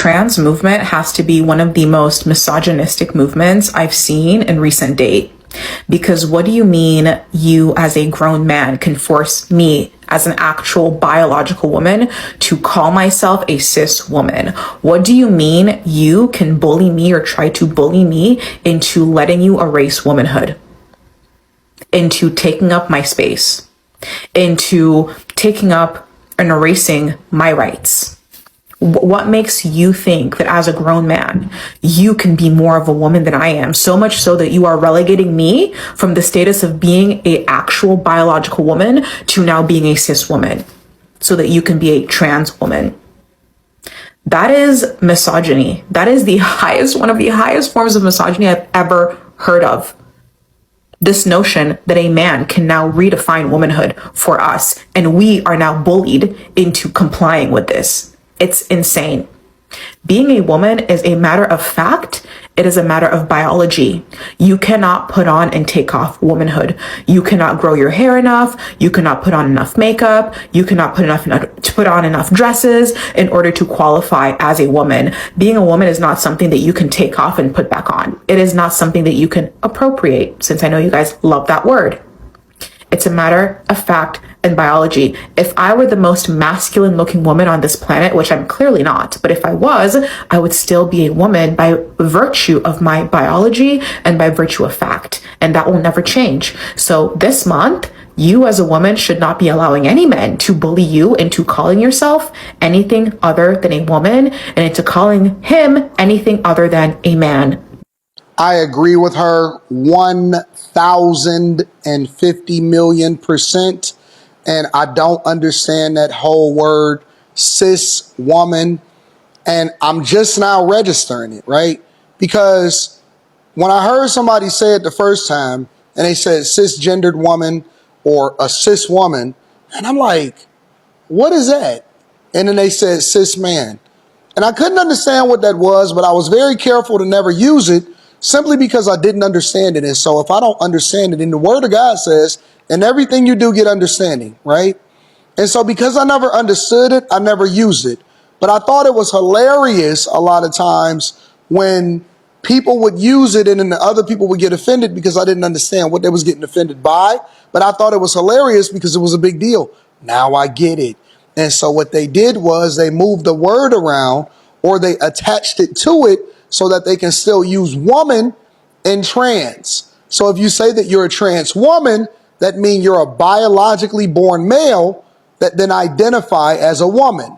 trans movement has to be one of the most misogynistic movements I've seen in recent date. Because what do you mean you as a grown man can force me as an actual biological woman to call myself a cis woman? What do you mean you can bully me or try to bully me into letting you erase womanhood? Into taking up my space? Into taking up and erasing my rights? What makes you think that as a grown man, you can be more of a woman than I am? So much so that you are relegating me from the status of being an actual biological woman to now being a cis woman so that you can be a trans woman. That is misogyny. That is one of the highest forms of misogyny I've ever heard of. This notion that a man can now redefine womanhood for us, and we are now bullied into complying with this. It's insane. Being a woman is a matter of fact. It is a matter of biology. You cannot put on and take off womanhood. You cannot grow your hair enough. You cannot put on enough makeup. You cannot put on enough dresses in order to qualify as a woman. Being a woman is not something that you can take off and put back on. It is not something that you can appropriate, since I know you guys love that word. It's a matter of fact and biology. If I were the most masculine looking woman on this planet, which I'm clearly not, but if I was, I would still be a woman by virtue of my biology and by virtue of fact. And that will never change. So this month, you as a woman should not be allowing any men to bully you into calling yourself anything other than a woman and into calling him anything other than a man. I agree with her 1,050,000,000%. And I don't understand that whole word cis woman. And I'm just now registering it, right? Because when I heard somebody say it the first time and they said cisgendered woman or a cis woman, and I'm like, what is that? And then they said cis man. And I couldn't understand what that was, but I was very careful to never use it simply because I didn't understand it. And so if I don't understand it, and the word of God says, in everything you do, get understanding, right? And so because I never understood it, I never used it. But I thought it was hilarious a lot of times when people would use it and then the other people would get offended because I didn't understand what they was getting offended by. But I thought it was hilarious because it was a big deal. Now I get it. And so what they did was they moved the word around, or they attached it to it so that they can still use woman and trans. So if you say that you're a trans woman, that means you're a biologically born male that then identify as a woman.